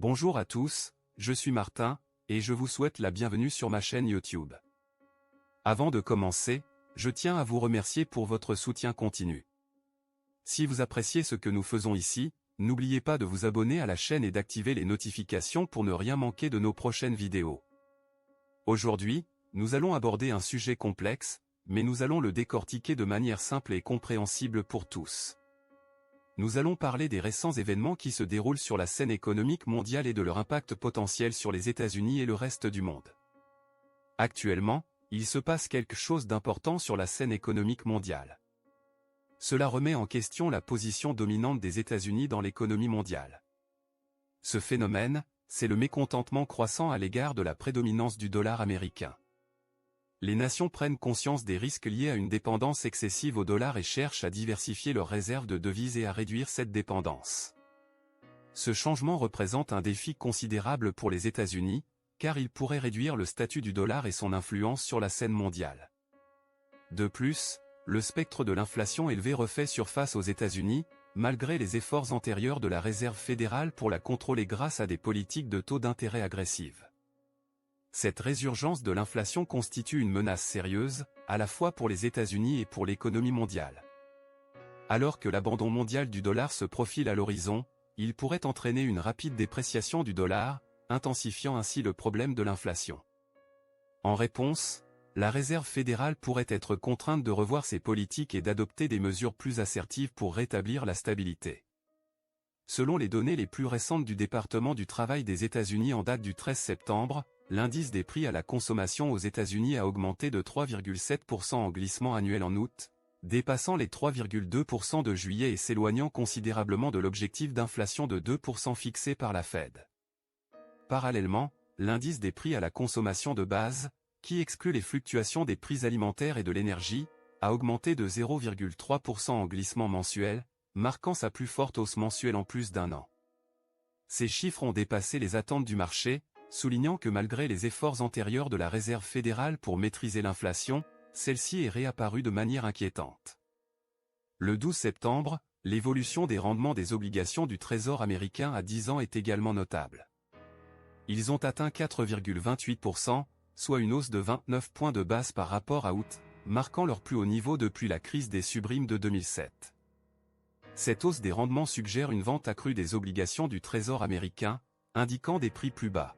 Bonjour à tous, je suis Martin, et je vous souhaite la bienvenue sur ma chaîne YouTube. Avant de commencer, je tiens à vous remercier pour votre soutien continu. Si vous appréciez ce que nous faisons ici, n'oubliez pas de vous abonner à la chaîne et d'activer les notifications pour ne rien manquer de nos prochaines vidéos. Aujourd'hui, nous allons aborder un sujet complexe, mais nous allons le décortiquer de manière simple et compréhensible pour tous. Nous allons parler des récents événements qui se déroulent sur la scène économique mondiale et de leur impact potentiel sur les États-Unis et le reste du monde. Actuellement, il se passe quelque chose d'important sur la scène économique mondiale. Cela remet en question la position dominante des États-Unis dans l'économie mondiale. Ce phénomène, c'est le mécontentement croissant à l'égard de la prédominance du dollar américain. Les nations prennent conscience des risques liés à une dépendance excessive au dollar et cherchent à diversifier leurs réserves de devises et à réduire cette dépendance. Ce changement représente un défi considérable pour les États-Unis, car il pourrait réduire le statut du dollar et son influence sur la scène mondiale. De plus, le spectre de l'inflation élevée refait surface aux États-Unis, malgré les efforts antérieurs de la Réserve fédérale pour la contrôler grâce à des politiques de taux d'intérêt agressives. Cette résurgence de l'inflation constitue une menace sérieuse, à la fois pour les États-Unis et pour l'économie mondiale. Alors que l'abandon mondial du dollar se profile à l'horizon, il pourrait entraîner une rapide dépréciation du dollar, intensifiant ainsi le problème de l'inflation. En réponse, la Réserve fédérale pourrait être contrainte de revoir ses politiques et d'adopter des mesures plus assertives pour rétablir la stabilité. Selon les données les plus récentes du département du travail des États-Unis en date du 13 septembre, l'indice des prix à la consommation aux États-Unis a augmenté de 3,7% en glissement annuel en août, dépassant les 3,2% de juillet et s'éloignant considérablement de l'objectif d'inflation de 2% fixé par la Fed. Parallèlement, l'indice des prix à la consommation de base, qui exclut les fluctuations des prix alimentaires et de l'énergie, a augmenté de 0,3% en glissement mensuel, marquant sa plus forte hausse mensuelle en plus d'un an. Ces chiffres ont dépassé les attentes du marché, soulignant que malgré les efforts antérieurs de la Réserve fédérale pour maîtriser l'inflation, celle-ci est réapparue de manière inquiétante. Le 12 septembre, l'évolution des rendements des obligations du Trésor américain à 10 ans est également notable. Ils ont atteint 4,28%, soit une hausse de 29 points de base par rapport à août, marquant leur plus haut niveau depuis la crise des subprimes de 2007. Cette hausse des rendements suggère une vente accrue des obligations du Trésor américain, indiquant des prix plus bas.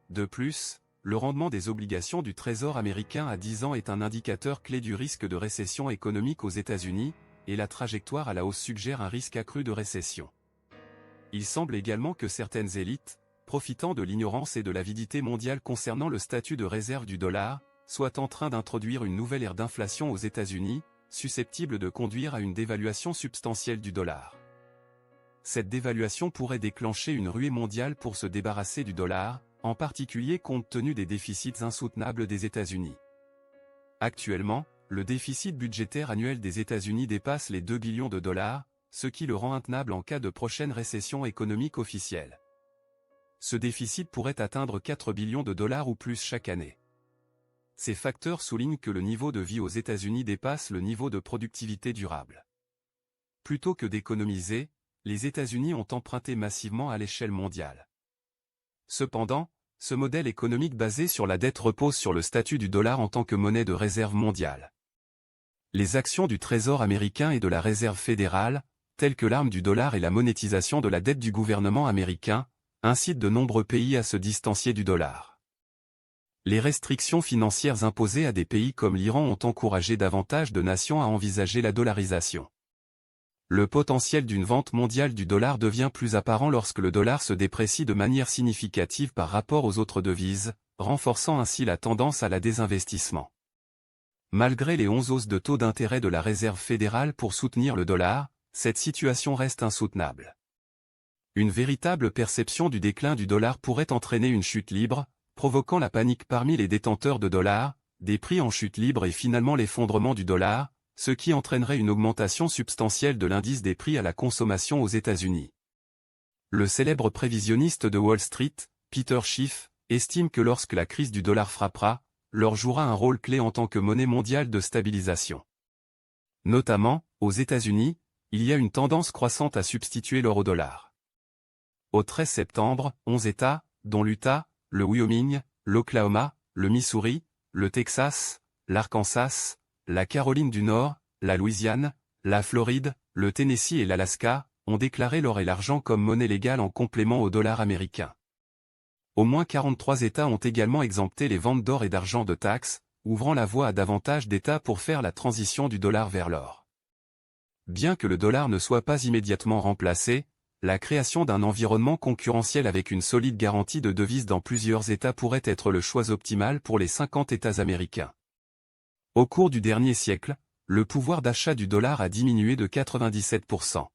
De plus, le rendement des obligations du Trésor américain à 10 ans est un indicateur clé du risque de récession économique aux États-Unis, et la trajectoire à la hausse suggère un risque accru de récession. Il semble également que certaines élites, profitant de l'ignorance et de l'avidité mondiale concernant le statut de réserve du dollar, soient en train d'introduire une nouvelle ère d'inflation aux États-Unis, susceptible de conduire à une dévaluation substantielle du dollar. Cette dévaluation pourrait déclencher une ruée mondiale pour se débarrasser du dollar, en particulier compte tenu des déficits insoutenables des États-Unis. Actuellement, le déficit budgétaire annuel des États-Unis dépasse les 2 billions de dollars, ce qui le rend intenable en cas de prochaine récession économique officielle. Ce déficit pourrait atteindre 4 billions de dollars ou plus chaque année. Ces facteurs soulignent que le niveau de vie aux États-Unis dépasse le niveau de productivité durable. Plutôt que d'économiser, les États-Unis ont emprunté massivement à l'échelle mondiale. Cependant, ce modèle économique basé sur la dette repose sur le statut du dollar en tant que monnaie de réserve mondiale. Les actions du Trésor américain et de la Réserve fédérale, telles que l'arme du dollar et la monétisation de la dette du gouvernement américain, incitent de nombreux pays à se distancier du dollar. Les restrictions financières imposées à des pays comme l'Iran ont encouragé davantage de nations à envisager la dollarisation. Le potentiel d'une vente mondiale du dollar devient plus apparent lorsque le dollar se déprécie de manière significative par rapport aux autres devises, renforçant ainsi la tendance à la désinvestissement. Malgré les 11 hausses de taux d'intérêt de la Réserve fédérale pour soutenir le dollar, cette situation reste insoutenable. Une véritable perception du déclin du dollar pourrait entraîner une chute libre, provoquant la panique parmi les détenteurs de dollars, des prix en chute libre et finalement l'effondrement du dollar, ce qui entraînerait une augmentation substantielle de l'indice des prix à la consommation aux États-Unis. Le célèbre prévisionniste de Wall Street, Peter Schiff, estime que lorsque la crise du dollar frappera, l'or jouera un rôle clé en tant que monnaie mondiale de stabilisation. Notamment, aux États-Unis, il y a une tendance croissante à substituer l'or au dollar. Au 13 septembre, 11 États, dont l'Utah, le Wyoming, l'Oklahoma, le Missouri, le Texas, l'Arkansas, la Caroline du Nord, la Louisiane, la Floride, le Tennessee et l'Alaska, ont déclaré l'or et l'argent comme monnaie légale en complément au dollar américain. Au moins 43 États ont également exempté les ventes d'or et d'argent de taxes, ouvrant la voie à davantage d'États pour faire la transition du dollar vers l'or. Bien que le dollar ne soit pas immédiatement remplacé, la création d'un environnement concurrentiel avec une solide garantie de devises dans plusieurs États pourrait être le choix optimal pour les 50 États américains. Au cours du dernier siècle, le pouvoir d'achat du dollar a diminué de 97%.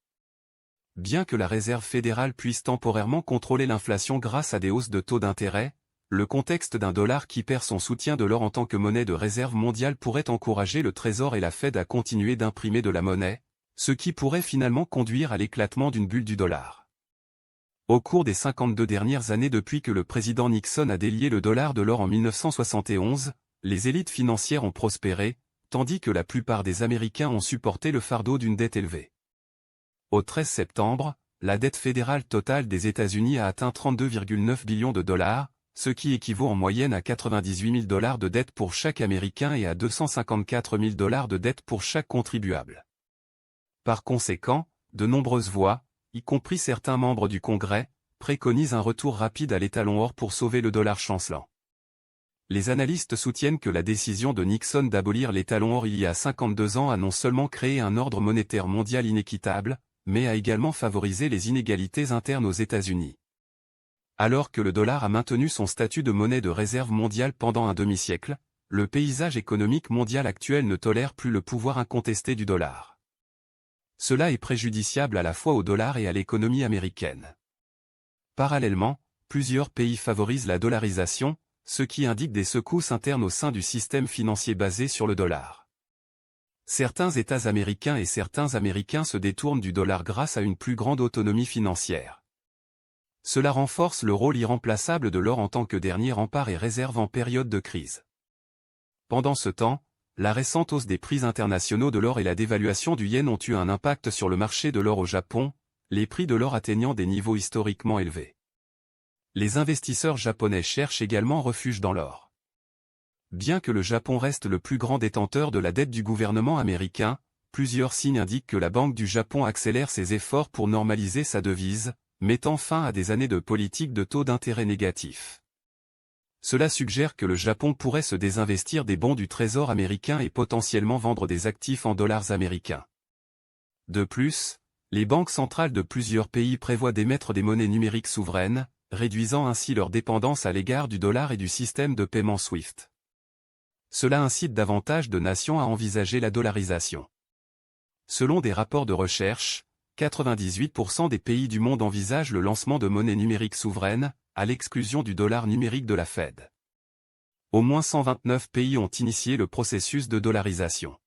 Bien que la Réserve fédérale puisse temporairement contrôler l'inflation grâce à des hausses de taux d'intérêt, le contexte d'un dollar qui perd son soutien de l'or en tant que monnaie de réserve mondiale pourrait encourager le Trésor et la Fed à continuer d'imprimer de la monnaie, ce qui pourrait finalement conduire à l'éclatement d'une bulle du dollar. Au cours des 52 dernières années depuis que le président Nixon a délié le dollar de l'or en 1971, les élites financières ont prospéré, tandis que la plupart des Américains ont supporté le fardeau d'une dette élevée. Au 13 septembre, la dette fédérale totale des États-Unis a atteint 32,9 billions de dollars, ce qui équivaut en moyenne à 98 000 dollars de dette pour chaque Américain et à 254 000 dollars de dette pour chaque contribuable. Par conséquent, de nombreuses voix, y compris certains membres du Congrès, préconisent un retour rapide à l'étalon or pour sauver le dollar chancelant. Les analystes soutiennent que la décision de Nixon d'abolir l'étalon or il y a 52 ans a non seulement créé un ordre monétaire mondial inéquitable, mais a également favorisé les inégalités internes aux États-Unis. Alors que le dollar a maintenu son statut de monnaie de réserve mondiale pendant un demi-siècle, le paysage économique mondial actuel ne tolère plus le pouvoir incontesté du dollar. Cela est préjudiciable à la fois au dollar et à l'économie américaine. Parallèlement, plusieurs pays favorisent la dollarisation, ce qui indique des secousses internes au sein du système financier basé sur le dollar. Certains États américains et certains Américains se détournent du dollar grâce à une plus grande autonomie financière. Cela renforce le rôle irremplaçable de l'or en tant que dernier rempart et réserve en période de crise. Pendant ce temps, la récente hausse des prix internationaux de l'or et la dévaluation du yen ont eu un impact sur le marché de l'or au Japon, les prix de l'or atteignant des niveaux historiquement élevés. Les investisseurs japonais cherchent également refuge dans l'or. Bien que le Japon reste le plus grand détenteur de la dette du gouvernement américain, plusieurs signes indiquent que la Banque du Japon accélère ses efforts pour normaliser sa devise, mettant fin à des années de politique de taux d'intérêt négatifs. Cela suggère que le Japon pourrait se désinvestir des bons du Trésor américain et potentiellement vendre des actifs en dollars américains. De plus, les banques centrales de plusieurs pays prévoient d'émettre des monnaies numériques souveraines, réduisant ainsi leur dépendance à l'égard du dollar et du système de paiement SWIFT. Cela incite davantage de nations à envisager la dollarisation. Selon des rapports de recherche, 98% des pays du monde envisagent le lancement de monnaies numériques souveraines, à l'exclusion du dollar numérique de la Fed. Au moins 129 pays ont initié le processus de dollarisation.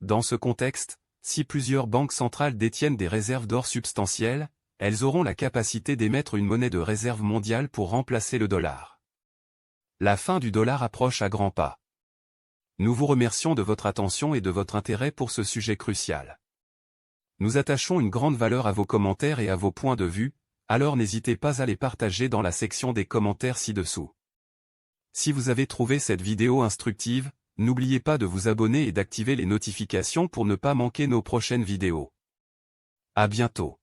Dans ce contexte, si plusieurs banques centrales détiennent des réserves d'or substantielles, elles auront la capacité d'émettre une monnaie de réserve mondiale pour remplacer le dollar. La fin du dollar approche à grands pas. Nous vous remercions de votre attention et de votre intérêt pour ce sujet crucial. Nous attachons une grande valeur à vos commentaires et à vos points de vue, alors n'hésitez pas à les partager dans la section des commentaires ci-dessous. Si vous avez trouvé cette vidéo instructive, n'oubliez pas de vous abonner et d'activer les notifications pour ne pas manquer nos prochaines vidéos. À bientôt.